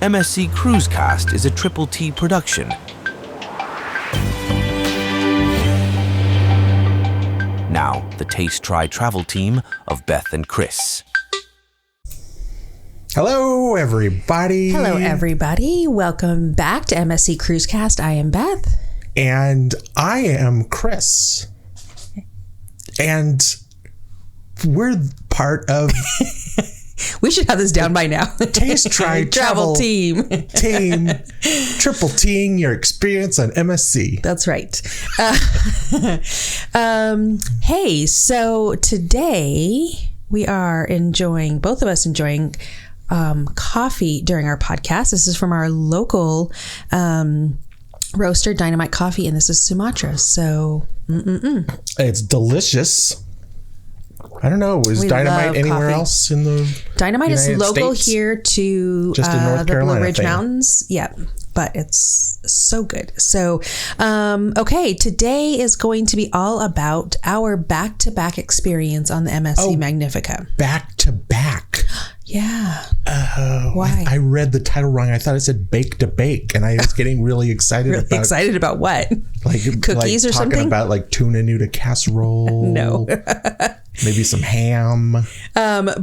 MSC Cruisecast is a Triple T production. Now, the Taste Try Travel team of Beth and Chris. Hello, everybody. Hello, everybody. Welcome back to MSC Cruisecast. I am Beth. And I am Chris. And we're part of... We should have this down by now. Taste Try Travel team. Triple T'ing your experience on MSC. That's right. Hey, so today we are both of us enjoying coffee during our podcast. This is from our local roaster, Dynamite Coffee, and this is Sumatra. So, It's delicious. I don't know. Is Dynamite anywhere else in the Dynamite United is local States? Here to Just in North the Carolina, Blue Ridge thing. Mountains. Yeah, but it's so good. So, okay, today is going to be all about our back-to-back experience on the MSC Magnifica. Back to back. Yeah. Oh, Why? I read the title wrong. I thought it said bake to bake, and I was getting really excited about Excited about what? like Cookies or talking something? about like tuna noodle casserole. No. Maybe some ham.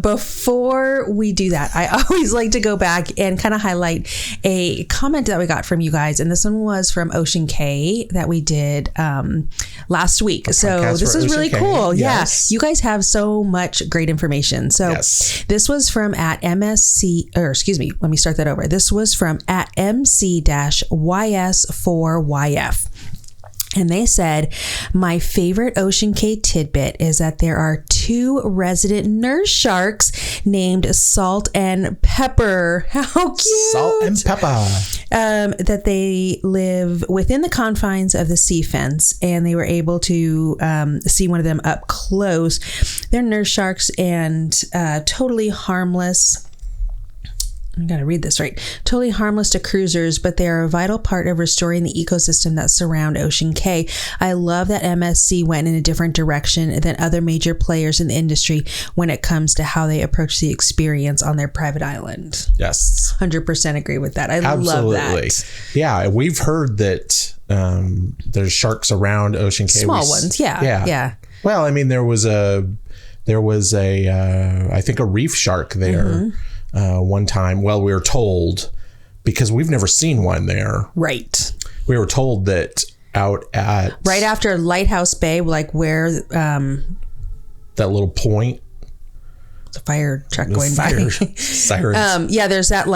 Before we do that, I always like to go back and kind of highlight a comment that we got from you guys. And this one was from Ocean K that we did last week. So this is really cool. Yes. Yeah. You guys have so much great information. So this was from at MSC, or excuse me, let me start that over. This was from at MC-YS4YF. And they said, my favorite Ocean K tidbit is that there are 2 resident nurse sharks named Salt and Pepper. How cute! Salt and Pepper. That they live within the confines of the sea fence, and they were able to see one of them up close. They're nurse sharks and totally harmless. I gotta read this right. Totally harmless to cruisers, but they are a vital part of restoring the ecosystem that surround Ocean K. I love that MSC went in a different direction than other major players in the industry when it comes to how they approach the experience on their private island. Yes. 100% agree with that. I Absolutely. love that. Yeah, we've heard that there's sharks around Ocean K. Small ones, yeah. Well, I mean, there was a I think a reef shark there. One time, we were told, because we've never seen one there. Right. We were told that out at... Right after Lighthouse Bay, like where... that little point. The fire truck going by. Sirens. Yeah, there's that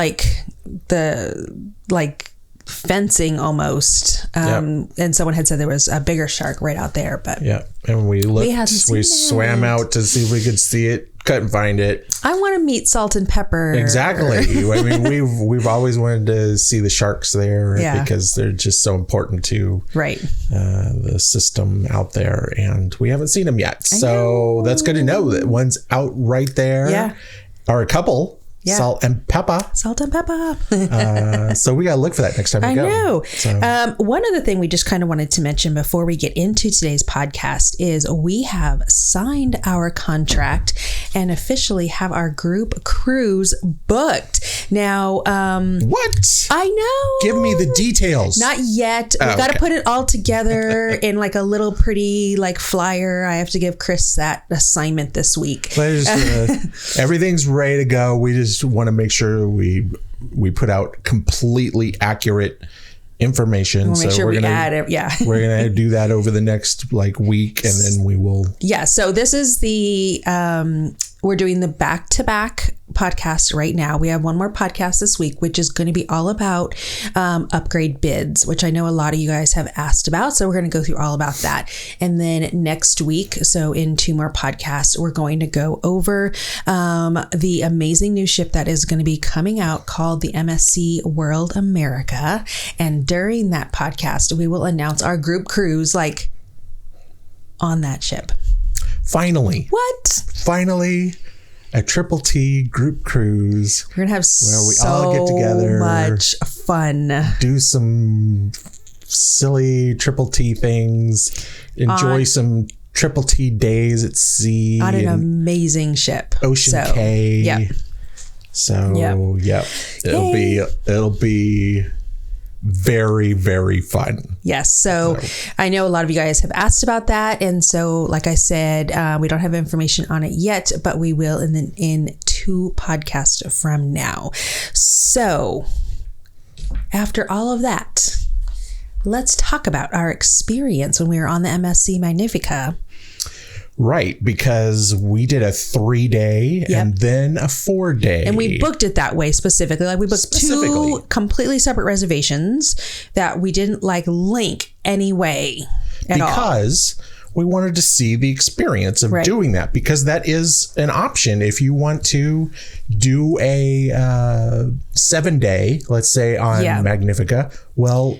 fencing almost. And someone had said there was a bigger shark right out there. But yeah, and we looked, we swam out to see if we could see it. Couldn't find it. I want to meet Salt and Pepper. Exactly. I mean, we've always wanted to see the sharks there because they're just so important to the system out there, and we haven't seen them yet. So that's good to know that one's out right there. Yeah. Or a couple. Yeah. Salt and Pepper. Salt and Pepper. So we got to look for that next time we go. I know. So. One other thing we just kind of wanted to mention before we get into today's podcast is we have signed our contract and officially have our group cruise booked. Now, what? I know. Give me the details. Not yet. We've got to put it all together in like a little pretty flyer. I have to give Chris that assignment this week. Everything's ready to go. We just want to make sure we put out completely accurate information. We'll make sure we're we gonna add it. Yeah. We're gonna do that over the next week, and then we will. Yeah. So this is the we're doing the back-to-back podcast right now. We have one more podcast this week, which is going to be all about upgrade bids, which I know a lot of you guys have asked about. So we're going to go through all about that. And then next week, so in 2 more podcasts, we're going to go over the amazing new ship that is going to be coming out called the MSC World America. And during that podcast, we will announce our group cruise on that ship. Finally. What? Finally, a Triple T group cruise. We're going to have where we all get together, much fun. Do some silly Triple T things. Enjoy some Triple T days at sea. On an amazing ship. Ocean K. Yeah. So it'll be very, very fun. Yes. So I know a lot of you guys have asked about that. And so, like I said, we don't have information on it yet, but we will in 2 podcasts from now. So after all of that, let's talk about our experience when we were on the MSC Magnifica. Right, because we did a 3-day and then a 4-day. And we booked it that way specifically. Like we booked 2 completely separate reservations that we didn't link anyway at all. Because we wanted to see the experience of doing that, because that is an option if you want to do a 7-day, let's say on Magnifica. Well,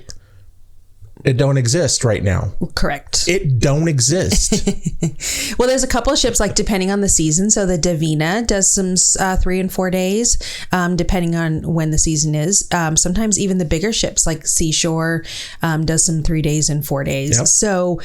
it don't exist right now. Correct. It don't exist. Well, there's a couple of ships, depending on the season. So the Divina does some 3 and 4 days, depending on when the season is. Sometimes even the bigger ships like Seashore does some 3 days and 4 days. Yep. So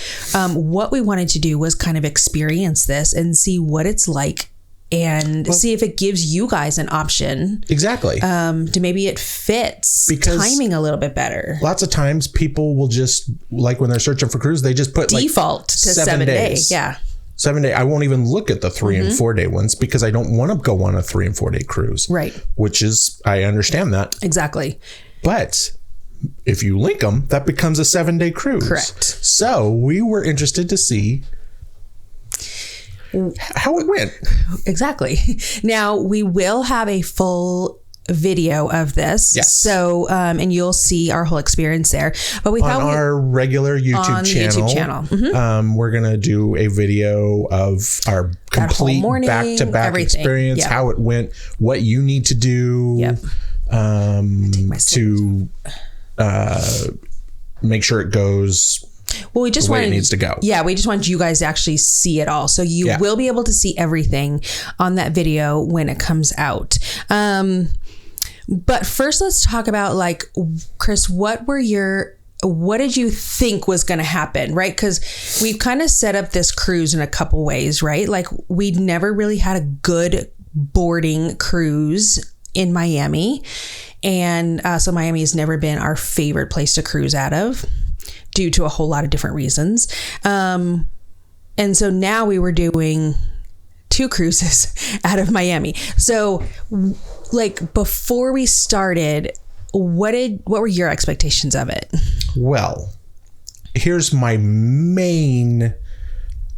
what we wanted to do was kind of experience this and see what it's like, and see if it gives you guys an option. Exactly. To maybe it fits timing a little bit better. Lots of times people will just, when they're searching for cruise, they just put default to 7 days. Yeah. 7 day. I won't even look at the 3 and 4 day ones because I don't want to go on a 3 and 4 day cruise. Right. Which is, I understand that. Exactly. But if you link them, that becomes a 7-day cruise. Correct. So we were interested to see how it went. Exactly. Now we will have a full video of this. Yes. So, and you'll see our whole experience there. But we thought on our regular YouTube channel. Mm-hmm. We're going to do a video of our complete back-to-back experience, how it went, what you need to do to make sure it goes we just it needs to go. Yeah, we just want you guys to actually see it all. So you will be able to see everything on that video when it comes out. But first, let's talk about Chris, what did you think was going to happen, right? Because we've kind of set up this cruise in a couple ways, right? We'd never really had a good boarding cruise in Miami. And so Miami has never been our favorite place to cruise out of, due to a whole lot of different reasons. And so now we were doing 2 cruises out of Miami. So before we started, what were your expectations of it? Well, here's my main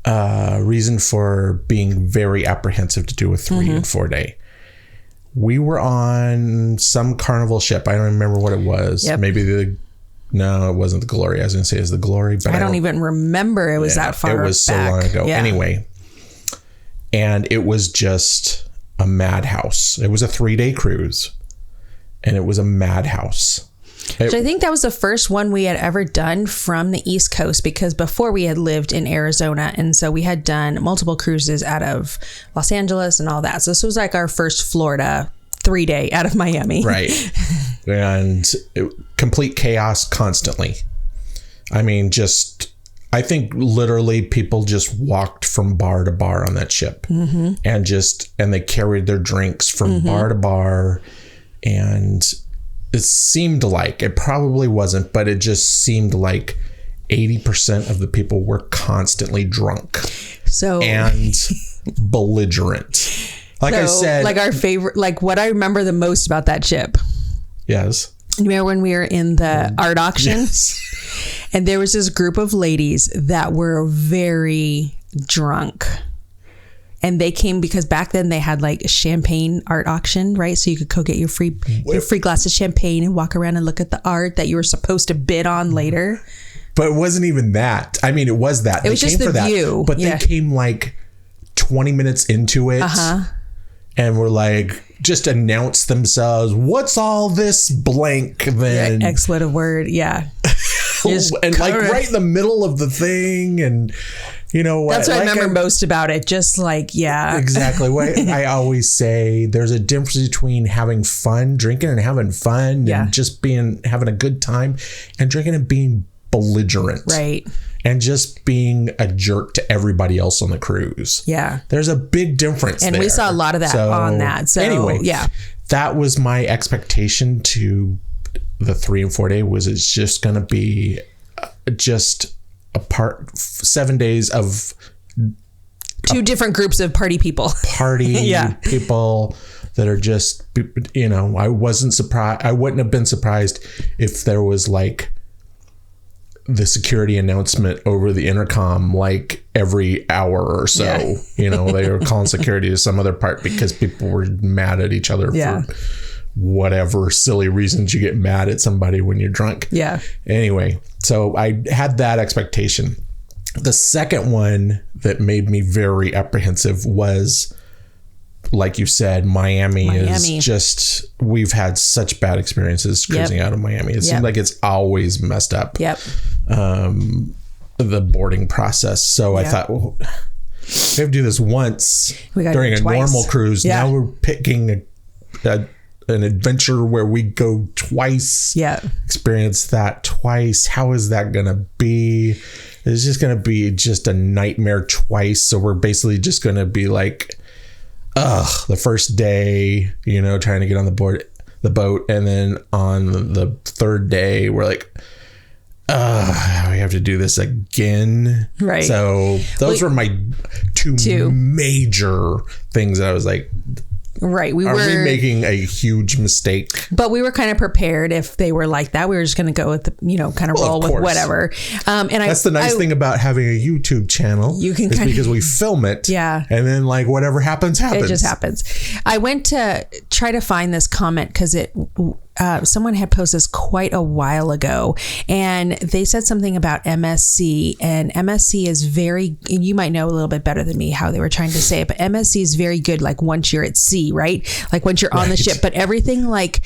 reason for being very apprehensive to do a 3 and 4 day. We were on some Carnival ship. I don't remember what it was. Yep. Maybe no, it wasn't the Glory. I was going to say it's the Glory, but I don't even remember it was that far back. It was so long ago. Yeah. Anyway, and it was just a madhouse. It was a 3-day cruise, and it was a madhouse. Which I think that was the first one we had ever done from the East Coast, because before we had lived in Arizona, and so we had done multiple cruises out of Los Angeles and all that. So this was our first Florida 3-day out of Miami. Right. And complete chaos constantly. I mean, I think literally people just walked from bar to bar on that ship, and they carried their drinks from bar to bar. And it seemed like, it probably wasn't, but it just seemed like 80% of the people were constantly drunk and belligerent. I said, our favorite, what I remember the most about that ship. Yes. You remember when we were in the art auction? Yes. And there was this group of ladies that were very drunk. And they came because back then they had a champagne art auction, right? So you could go get your free glass of champagne and walk around and look at the art that you were supposed to bid on later. But it wasn't even that. I mean, it was that. It was just the view. But they came 20 minutes into it. And were just announced themselves. What's all this blank then? Expletive word. Yeah. And right in the middle of the thing. And you know what? That's what I remember most about it. Just exactly. What I always say, there's a difference between having fun, drinking and having fun, and just having a good time, and drinking and being belligerent. Right. And just being a jerk to everybody else on the cruise. Yeah. There's a big difference and there. We saw a lot of that on that. So anyway, that was my expectation to the 3 and 4 day was it's just going to be just 7 days of two different groups of party people people that are just, I wasn't surprised. I wouldn't have been surprised if there was like the security announcement over the intercom like every hour or so. They were calling security to some other part because people were mad at each other for whatever silly reasons you get mad at somebody when you're drunk. Anyway, so I had that expectation. The second one that made me very apprehensive was, like you said, Miami is just, we've had such bad experiences cruising out of Miami. It seems like it's always messed up. The boarding process. So I thought, well, we have to do this once during a normal cruise. Now we're picking an adventure where we go twice. Experience that twice. How is that going to be? It's just going to be just a nightmare twice. So we're basically just going to be like, the first day, trying to get on the boat. And then on the third day, we're like, we have to do this again. Right. So those were my two major things that I was like, right. Are we making a huge mistake? But we were kind of prepared if they were like that. We were just going to go with kind of roll with whatever. And that's the nice thing about having a YouTube channel. You can because we film it. And then like whatever happens. It just happens. I went to try to find this comment because someone had posted this quite a while ago, and they said something about MSC, and MSC is very, and you might know a little bit better than me how they were trying to say it, but MSC is very good like once you're at sea, right? Like once you're on the ship, but everything like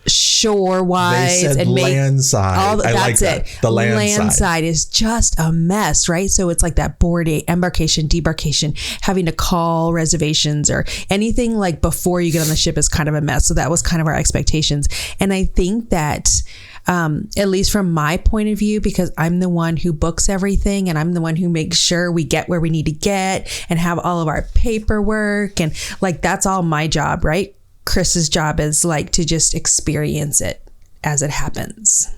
shore wise and land side. I like that. The land side is just a mess, right? So it's like that board, embarkation, debarkation, having to call reservations or anything like before you get on the ship is kind of a mess. So that was kind of our expectations. And I think that at least from my point of view, because I'm the one who books everything and I'm the one who makes sure we get where we need to get and have all of our paperwork, and like that's all my job, right? Chris's job is like to just experience it as it happens.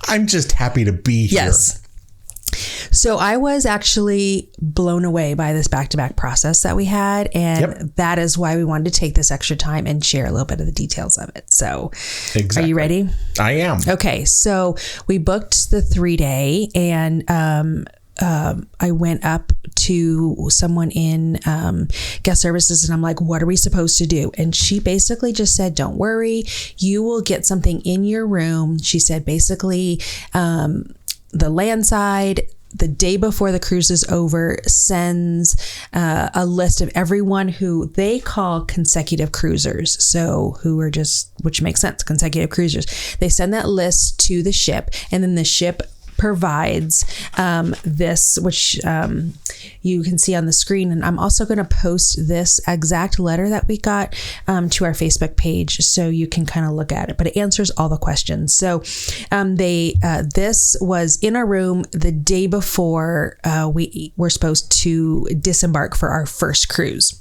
I'm just happy to be here. Yes. So I was actually blown away by this back-to-back process that we had. And that is why we wanted to take this extra time and share a little bit of the details of it. So Are you ready? I am. Okay. So we booked the 3-day, and I went up to someone in guest services and I'm like, what are we supposed to do? And she basically just said, don't worry, you will get something in your room. She said, basically, the land side, the day before the cruise is over, sends a list of everyone who they call consecutive cruisers. So who are just, which makes sense, consecutive cruisers. They send that list to the ship, and then the ship provides this, which you can see on the screen. And I'm also going to post this exact letter that we got to our Facebook page so you can kind of look at it, but it answers all the questions. So this was in our room the day before we were supposed to disembark for our first cruise.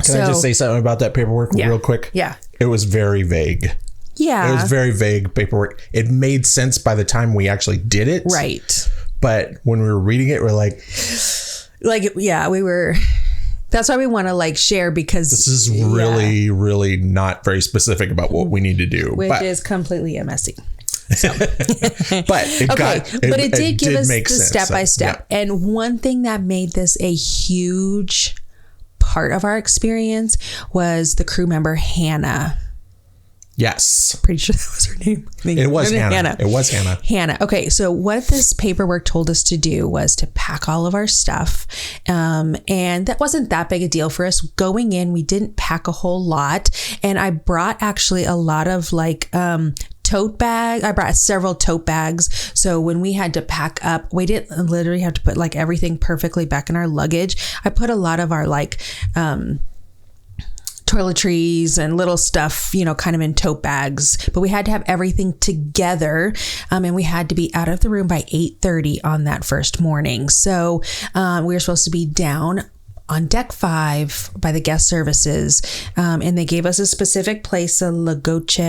Can I just say something about that paperwork real quick? Yeah. It was very vague. Yeah. It was very vague paperwork. It made sense by the time we actually did it. Right. But when we were reading it, we're like, we were, that's why we want to like share, because this is really, really not very specific about what we need to do. Which is completely MSC. So. But it did give us the sense. step by step. Yeah. And one thing that made this a huge part of our experience was the crew member, Hannah. Yes. Pretty sure that was her name. It was Hannah. It was Hannah. Hannah. Okay. So what this paperwork told us to do was to pack all of our stuff. And that wasn't that big a deal for us. Going in, we didn't pack a whole lot. And I brought actually a lot of like, tote bag. I brought several tote bags. So when we had to pack up, we didn't literally have to put like everything perfectly back in our luggage. I put a lot of our like, toiletries and little stuff, kind of in tote bags, but we had to have everything together. And we had to be out of the room by 8:30 on that first morning. So we were supposed to be down on deck 5 by the guest services. And they gave us a specific place, a Lagoche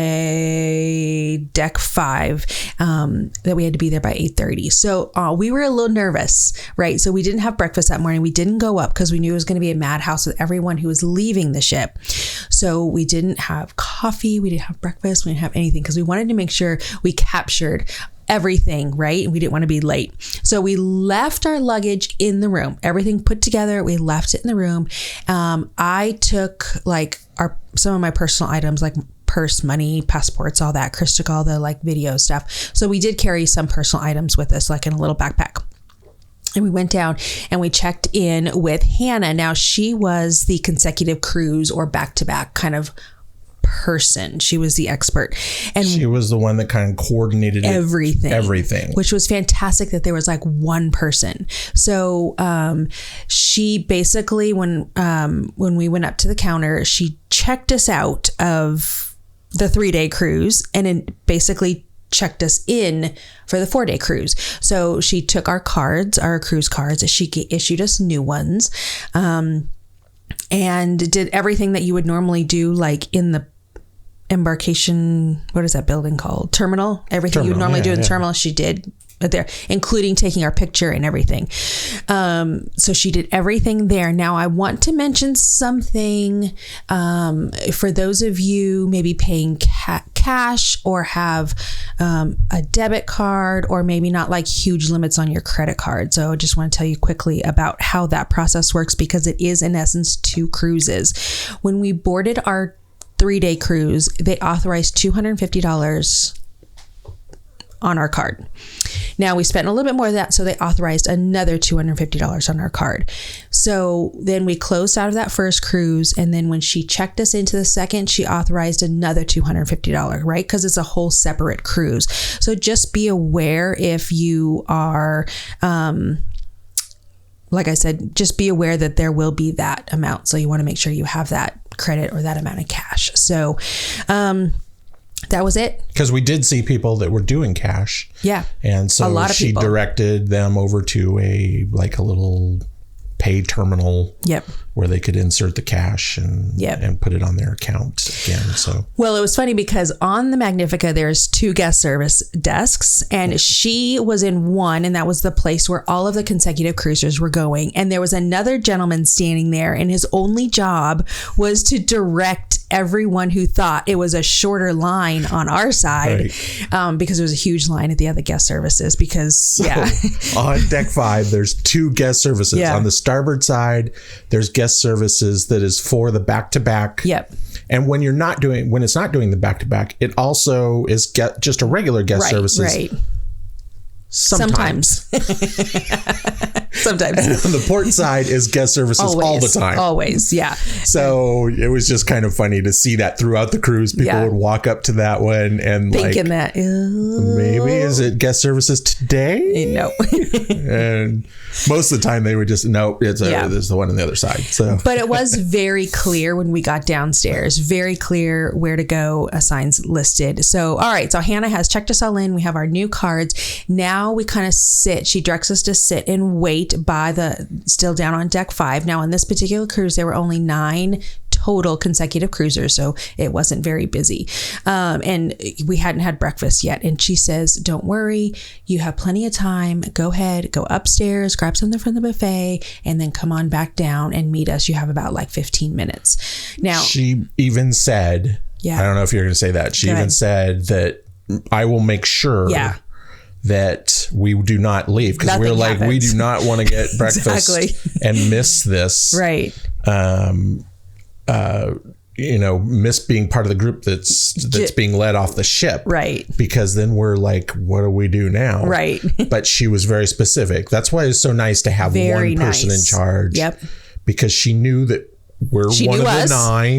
deck 5, that we had to be there by 8:30. So we were a little nervous, right? So we didn't have breakfast that morning. We didn't go up because we knew it was going to be a madhouse with everyone who was leaving the ship. So we didn't have coffee. We didn't have breakfast. We didn't have anything because we wanted to make sure we captured everything, right? And we didn't want to be late. So we left our luggage in the room, everything put together. We left it in the room. I took like some of my personal items, like purse, money, passports, all that. Chris took all the like video stuff. So we did carry some personal items with us, like in a little backpack. And we went down and we checked in with Hannah. Now she was the consecutive cruise or back-to-back kind of person. She was the expert, and she was the one that kind of coordinated everything, which was fantastic that there was like one person. So she basically, when we went up to the counter, she checked us out of the 3-day cruise and then basically checked us in for the 4-day cruise. So she took our cards, our cruise cards, she issued us new ones, and did everything that you would normally do, like in the embarkation, what is that building called? Terminal. Everything you would normally do in the terminal, she did there, including taking our picture and everything. So she did everything there. Now I want to mention something for those of you maybe paying cash or have a debit card, or maybe not like huge limits on your credit card. So I just want to tell you quickly about how that process works, because it is in essence 2 cruises. When we boarded our 3-day cruise, they authorized $250 on our card. Now we spent a little bit more of that, so they authorized another $250 on our card. So then we closed out of that first cruise, and then when she checked us into the second, she authorized another $250, right? Because it's a whole separate cruise. So just be aware if you are, like I said, just be aware that there will be that amount. So you want to make sure you have that credit or that amount of cash. So that was it. Because we did see people that were doing cash. Yeah. And so a lot of she people directed them over to a little pay terminal. Yep. Where they could insert the cash and put it on their account again. So well, it was funny because on the Magnifica there's 2 guest service desks, and she was in one, and that was the place where all of the consecutive cruisers were going. And there was another gentleman standing there, and his only job was to direct everyone who thought it was a shorter line on our side, right. Because there was a huge line at the other guest services. Because on deck 5 there's 2 guest services. On the starboard side there's guest services that is for the back-to-back. Yep. And when it's not doing the back-to-back, it also is just a regular guest services. Right. Sometimes. Sometimes. And on the port side is guest services all the time. Always, yeah. So it was just kind of funny to see that throughout the cruise. People would walk up to that one and thinking that, maybe is it guest services today? No. And most of the time they would just, no, it's the one on the other side. So, but it was very clear when we got downstairs, very clear where to go, signs listed. So, all right. So Hannah has checked us all in. We have our new cards. Now we kind of sit. She directs us to sit and wait by still down on deck 5. Now on this particular cruise, there were only 9 total consecutive cruisers, so it wasn't very busy. And we hadn't had breakfast yet. And she says, don't worry, you have plenty of time. Go ahead, go upstairs, grab something from the buffet, and then come on back down and meet us. You have about like 15 minutes. Now, she even said, I don't know if you're going to say that. She even said that I will make sure that we do not leave, because we're like, we do not want to get breakfast and miss this. Right. Miss being part of the group that's being led off the ship. Right. Because then we're like, what do we do now? Right. But she was very specific. That's why it's so nice to have one person in charge. Yep. Because she knew that we're one of the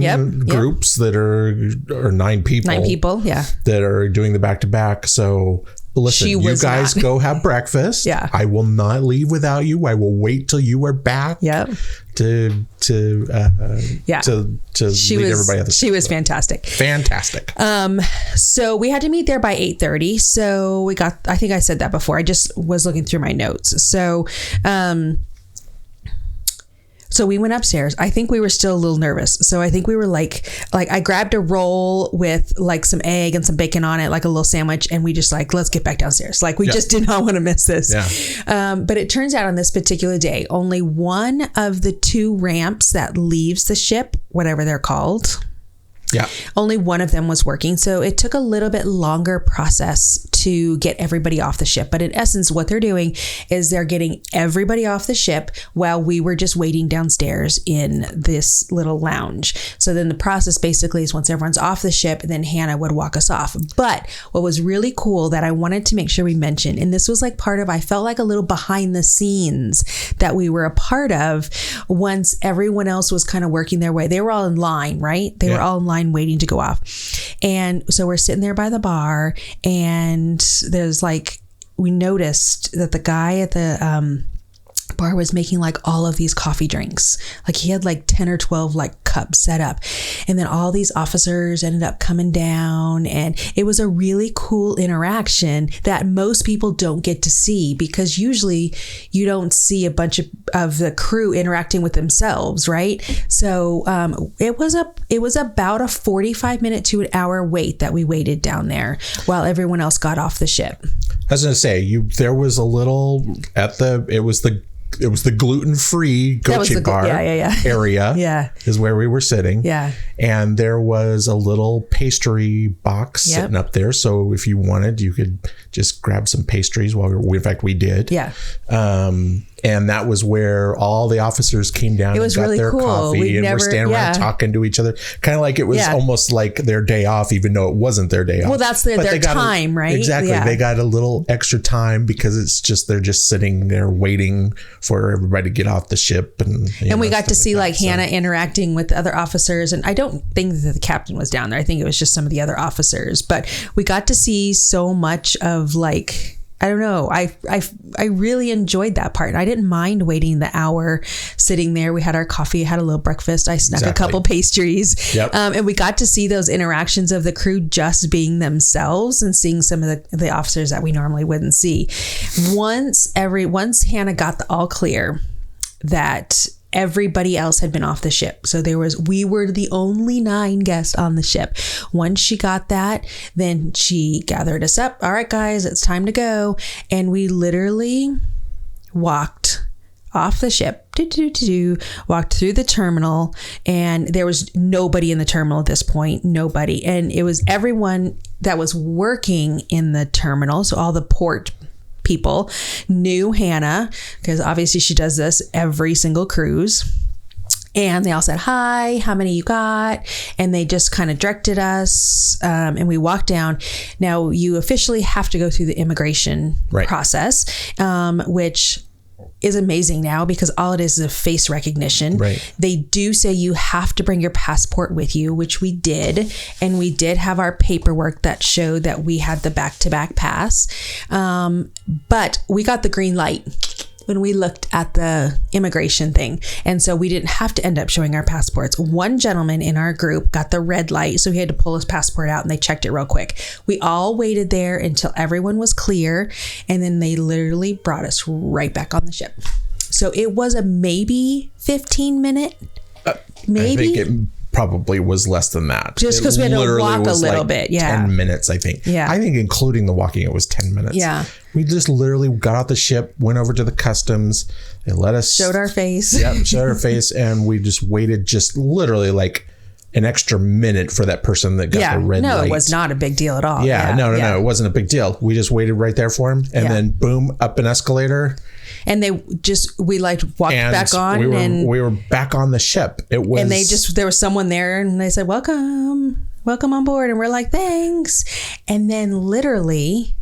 9 groups that are 9 people. 9 people, that are doing the back-to-back. So listen, you guys go have breakfast. Yeah. I will not leave without you. I will wait till you are back. Yep. To lead everybody else. She was fantastic. Fantastic. So we had to meet there by 8:30. So I think I said that before. I just was looking through my notes. So So we went upstairs. I think we were still a little nervous. So I think we were like I grabbed a roll with like some egg and some bacon on it, like a little sandwich. And we just like, let's get back downstairs. Like we just did not want to miss this. Yeah. But it turns out on this particular day, only one of the 2 ramps that leaves the ship, whatever they're called. Yeah. Only one of them was working. So it took a little bit longer process to get everybody off the ship. But in essence, what they're doing is they're getting everybody off the ship while we were just waiting downstairs in this little lounge. So then the process basically is once everyone's off the ship, then Hannah would walk us off. But what was really cool that I wanted to make sure we mentioned, and this was like part of, I felt like a little behind the scenes that we were a part of once everyone else was kind of working their way. They were all in line, right? They were all in line waiting to go off. And so we're sitting there by the bar, and there's like, we noticed that the guy at the bar was making like all of these coffee drinks. Like he had like 10 or 12 like cups set up. And then all these officers ended up coming down, and it was a really cool interaction that most people don't get to see, because usually you don't see a bunch of the crew interacting with themselves, right? So it was about a 45-minute to an hour wait that we waited down there while everyone else got off the ship. I was going to say, there was a little it was the gluten-free goche bar area is where we were sitting. Yeah. And there was a little pastry box sitting up there. So if you wanted, you could just grab some pastries in fact, we did. Yeah. And that was where all the officers came down and got their coffee, and we're standing around talking to each other. Kind of like it was almost like their day off, even though it wasn't their day off. Well, that's their time, right? Exactly. Yeah. They got a little extra time because they're just sitting there waiting for everybody to get off the ship. And we got to see like Hannah interacting with other officers. And I don't think that the captain was down there. I think it was just some of the other officers. But we got to see so much of like, I don't know. I really enjoyed that part. I didn't mind waiting the hour sitting there. We had our coffee, had a little breakfast. I snuck a couple pastries. Yep. And we got to see those interactions of the crew just being themselves and seeing some of the officers that we normally wouldn't see. Once Hannah got the all clear that everybody else had been off the ship. So we were the only 9 guests on the ship. Once she got that, then she gathered us up. All right, guys, it's time to go. And we literally walked off the ship, walked through the terminal, and there was nobody in the terminal at this point, nobody. And it was everyone that was working in the terminal. So all the port people knew Hannah, because obviously she does this every single cruise. And they all said, hi, how many you got? And they just kind of directed us. And we walked down. Now you officially have to go through the immigration process, which is amazing now because all it is a face recognition. Right. They do say you have to bring your passport with you, which we did. And we did have our paperwork that showed that we had the back-to-back pass. But we got the green light when we looked at the immigration thing. And so we didn't have to end up showing our passports. One gentleman in our group got the red light, so he had to pull his passport out and they checked it real quick. We all waited there until everyone was clear, and then they literally brought us right back on the ship. So it was a maybe 15-minute, maybe? I think it probably was less than that. Just because we had to walk a little bit. Yeah. 10 minutes, I think. Yeah. I think including the walking, it was 10 minutes. Yeah. We just literally got off the ship, went over to the customs. They let us. Showed our face. Yep, showed our face. And we just waited just literally like an extra minute for that person that got the red light. No, it was not a big deal at all. No. It wasn't a big deal. We just waited right there for him. And then boom, up an escalator. And we walked back on, we were back on the ship. It was, and there was someone there, and they said, welcome on board. And we're like, thanks. And then literally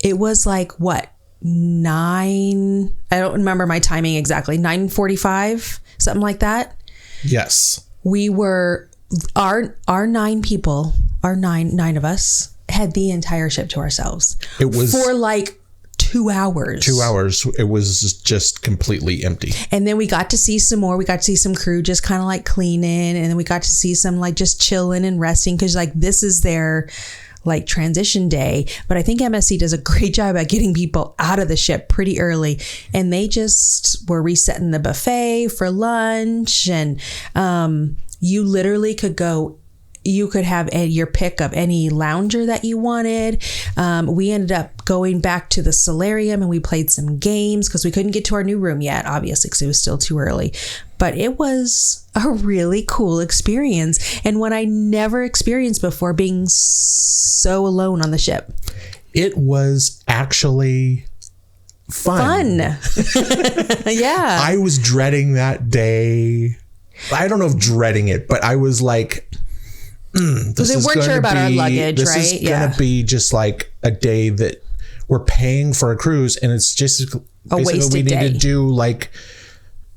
it was like, what, 9, I don't remember my timing exactly, 9:45, something like that. Yes. We were, our 9 people, our nine of us had the entire ship to ourselves. It was for like 2 hours. 2 hours. It was just completely empty. And then we got to see some more. We got to see some crew just kind of like cleaning. And then we got to see some like just chilling and resting. Cause like this is their like transition day, but I think MSC does a great job at getting people out of the ship pretty early, and they just were resetting the buffet for lunch, and you literally could go. You could have your pick of any lounger that you wanted. We ended up going back to the solarium and we played some games because we couldn't get to our new room yet, obviously, because it was still too early. But it was a really cool experience, and one I never experienced before, being so alone on the ship. It was actually fun. Yeah. I was dreading that day. I don't know if dreading it, but I was like, because we weren't sure about our luggage, right? This is going to be just like a day that we're paying for a cruise, and it's just a wasted we need day. to do like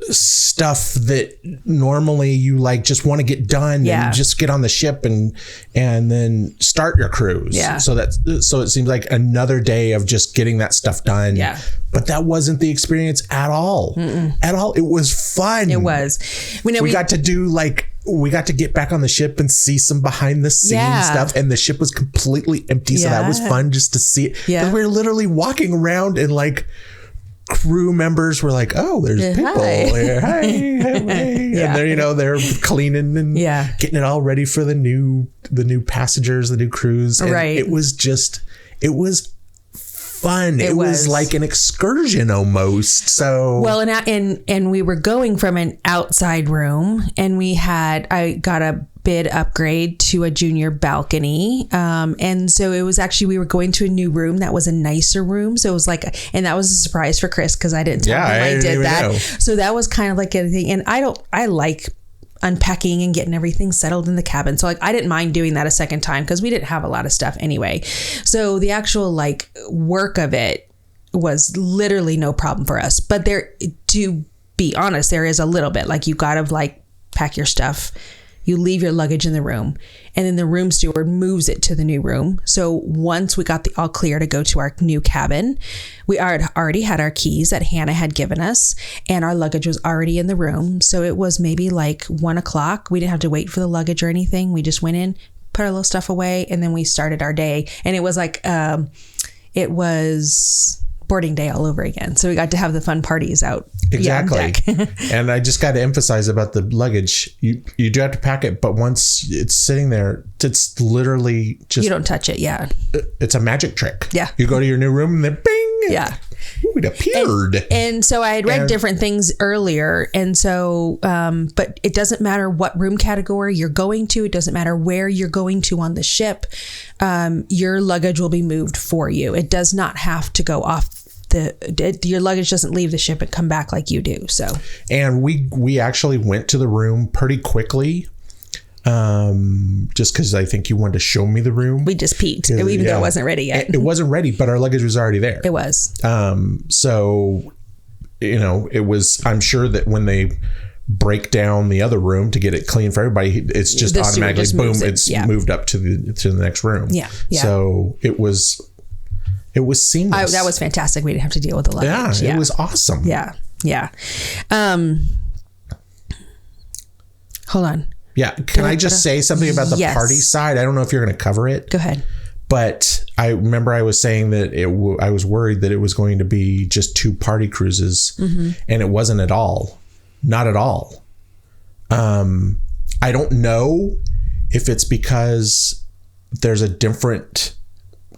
stuff that normally you like just want to get done and just get on the ship and then start your cruise. Yeah. So it seems like another day of just getting that stuff done. Yeah. But that wasn't the experience at all. At all. It was fun. It was. We got to do like. We got to get back on the ship and see some behind the scenes stuff, and the ship was completely empty. So that was fun just to see it. Yeah. We were literally walking around and like crew members were like, "Oh, there's people here. Hi, hey." And they're cleaning and getting it all ready for the new passengers, the new cruise. And it was fun. It was like an excursion almost. So well, and we were going from an outside room, and I got a bid upgrade to a junior balcony, and so it was actually, we were going to a new room that was a nicer room. So it was like, and that was a surprise for Chris because I didn't tell him I did that. So that was kind of like anything. And I like unpacking and getting everything settled in the cabin. So like I didn't mind doing that a second time because we didn't have a lot of stuff anyway. So the actual like work of it was literally no problem for us. But to be honest, there is a little bit like you gotta like pack your stuff. You leave your luggage in the room, and then the room steward moves it to the new room. So once we got the all clear to go to our new cabin, we already had our keys that Hannah had given us, and our luggage was already in the room. So it was maybe like 1 o'clock. We didn't have to wait for the luggage or anything. We just went in, put our little stuff away, and then we started our day. And it was like, it was boarding day all over again. So we got to have the fun parties out. Exactly. And I just got to emphasize about the luggage. You do have to pack it, but once it's sitting there, it's literally just... You don't touch it, yeah. It's a magic trick. Yeah. You go to your new room and then bing! Yeah. Ooh, it appeared. And so I had read different things earlier. And so, but it doesn't matter what room category you're going to. It doesn't matter where you're going to on the ship. Your luggage will be moved for you. It does not have to go off your luggage doesn't leave the ship and come back like you do. So, and we actually went to the room pretty quickly. Just because I think you wanted to show me the room. We just peeked, even though it wasn't ready yet. It wasn't ready, but our luggage was already there. It was. So, it was, I'm sure that when they break down the other room to get it clean for everybody, it's just automatically, boom, it's moved up to the next room. Yeah. So it was seamless. That was fantastic. We didn't have to deal with the luggage. Yeah, it was awesome. Yeah. Hold on. Yeah. Can I just say something about the party side? I don't know if you're going to cover it. Go ahead. But I remember I was saying that I was worried that it was going to be just 2 party cruises, and it wasn't at all. Not at all. I don't know if it's because there's a different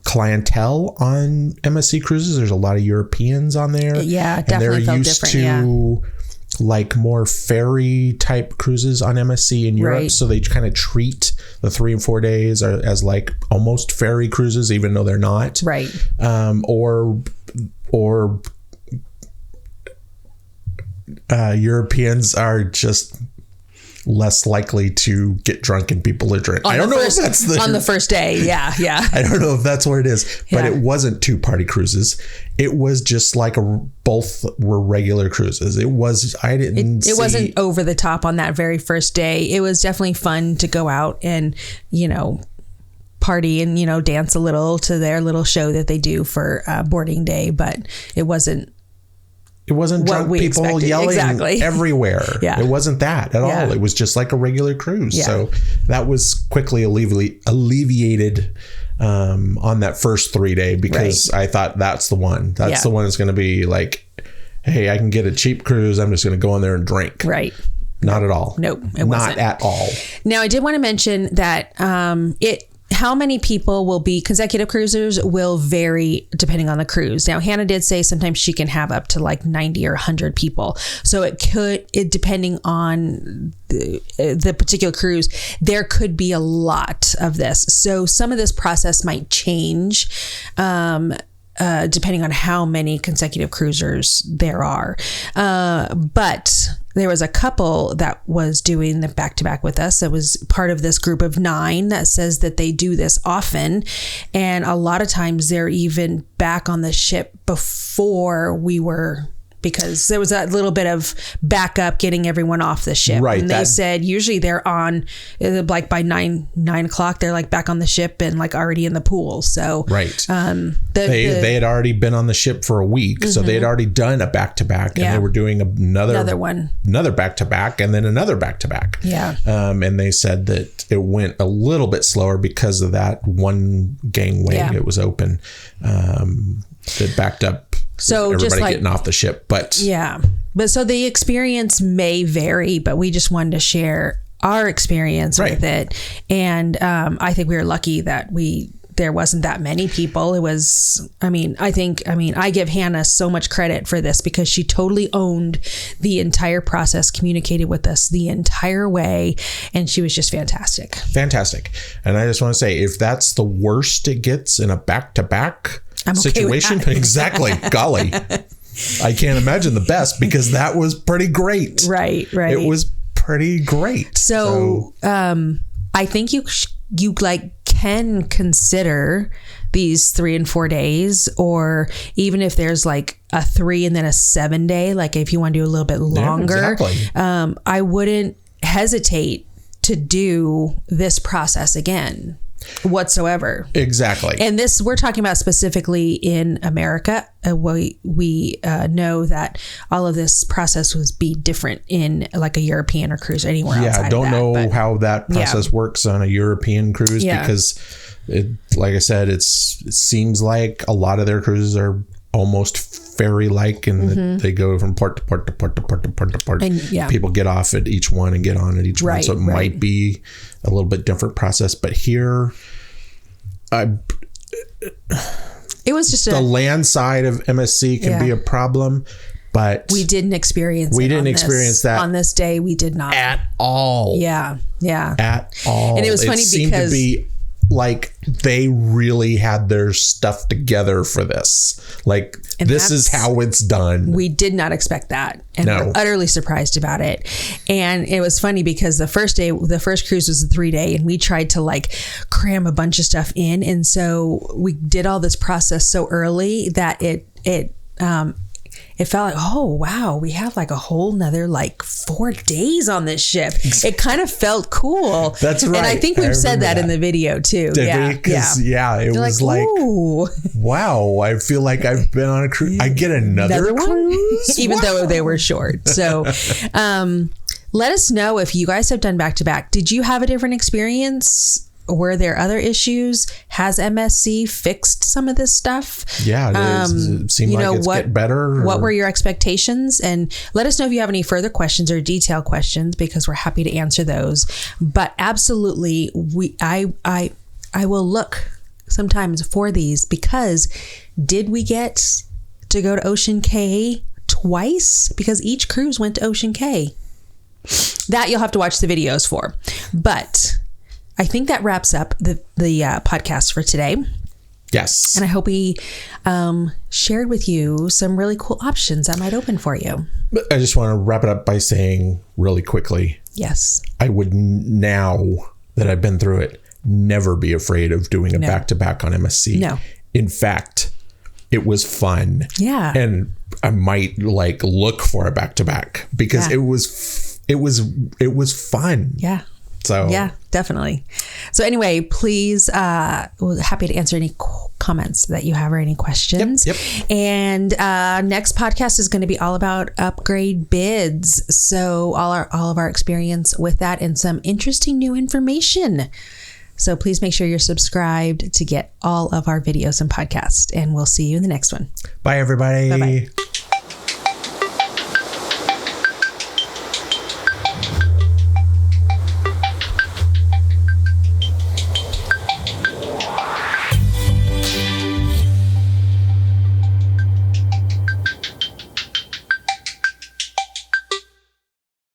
clientele on MSC cruises. There's a lot of Europeans on there. Yeah, definitely felt different. And they're used to like more ferry type cruises on MSC in Europe. Right. So they kind of treat the 3 and 4 days as like almost ferry cruises, even though they're not. Right. Or Europeans are just less likely to get drunk and be belligerent. I don't know if that's on the first day. Yeah. I don't know if that's what it is, but it wasn't 2 party cruises. It was just like both were regular cruises. It wasn't over the top on that very first day. It was definitely fun to go out and, party and, dance a little to their little show that they do for boarding day, but it wasn't It wasn't drunk people expected. yelling everywhere. Yeah. It wasn't that at all. It was just like a regular cruise. Yeah. So that was quickly alleviated on that first 3 day, because I thought that's the one. That's the one that's going to be like, hey, I can get a cheap cruise. I'm just going to go in there and drink. Right. Not at all. Nope. It wasn't. Not at all. Now, I did want to mention that how many people will be consecutive cruisers will vary depending on the cruise. Now, Hannah did say sometimes she can have up to like 90 or 100 people. So it depending on the particular cruise, there could be a lot of this. So some of this process might change depending on how many consecutive cruisers there are. But there was a couple that was doing the back-to-back with us. That was part of this group of 9 that says that they do this often. And a lot of times they're even back on the ship before we were, because there was a little bit of backup getting everyone off the ship. Right. And they said usually they're on, like by 9 o'clock, they're like back on the ship and like already in the pool. So they had already been on the ship for a week. So they had already done a back-to-back, and they were doing another back-to-back, and then another back-to-back. Yeah. And they said that it went a little bit slower because of that one gangway. It was open. That backed up. So everybody just like getting off the ship, but so the experience may vary, but we just wanted to share our experience with it. And I think we were lucky that there wasn't that many people. It was, I give Hannah so much credit for this, because she totally owned the entire process, communicated with us the entire way, and she was just fantastic. Fantastic. And I just want to say, if that's the worst it gets in a back-to-back situation, exactly. Golly, I can't imagine the best, because that was pretty great. Right. It was pretty great. So I think you can consider these 3 and 4 days, or even if there's like a 3 and then a 7 day, like if you want to do a little bit longer, I wouldn't hesitate to do this process again whatsoever. Exactly. And this, we're talking about specifically in America. We know that all of this process would be different in like a European or cruise or anywhere else. I don't know how that process works on a European cruise, because like I said, it seems like a lot of their cruises are almost ferry-like, and they go from port to port to port to port to port to port. And people get off at each one and get on at each one. So it might be a little bit different process. But here, it was just the land side of MSC can be a problem, but we didn't experience that on this day. We did not at all. Yeah. At all. And it was funny because to be like they really had their stuff together for this. Like, this is how it's done. We did not expect that. And we're utterly surprised about it. And it was funny because the first cruise was a 3-day, and we tried to like cram a bunch of stuff in. And so we did all this process so early that it felt like, oh, wow, we have like a whole nother like 4 days on this ship. It kind of felt cool. That's right. And I think we've said that in the video too. Did we? Because it was like, wow, I feel like I've been on a cruise. I get another cruise? Even though they were short. So let us know if you guys have done back-to-back. Did you have a different experience? Were there other issues? Has MSC fixed some of this stuff? Yeah, it seemed like it's getting better. What were your expectations? And let us know if you have any further questions or detailed questions, because we're happy to answer those. But absolutely, I will look sometimes for these, because did we get to go to Ocean Cay twice? Because each cruise went to Ocean Cay. That you'll have to watch the videos for. But I think that wraps up the podcast for today. Yes. And I hope we shared with you some really cool options that might open for you. I just want to wrap it up by saying really quickly. Yes. I would, now that I've been through it, never be afraid of doing a back-to-back on MSC. No. In fact, it was fun. Yeah. And I might like look for a back-to-back, because it was fun. Yeah. So yeah, definitely. So anyway, please, we're happy to answer any comments that you have or any questions. Yep. And next podcast is going to be all about upgrade bids. So all of our experience with that and some interesting new information. So please make sure you're subscribed to get all of our videos and podcasts. And we'll see you in the next one. Bye, everybody. Bye-bye.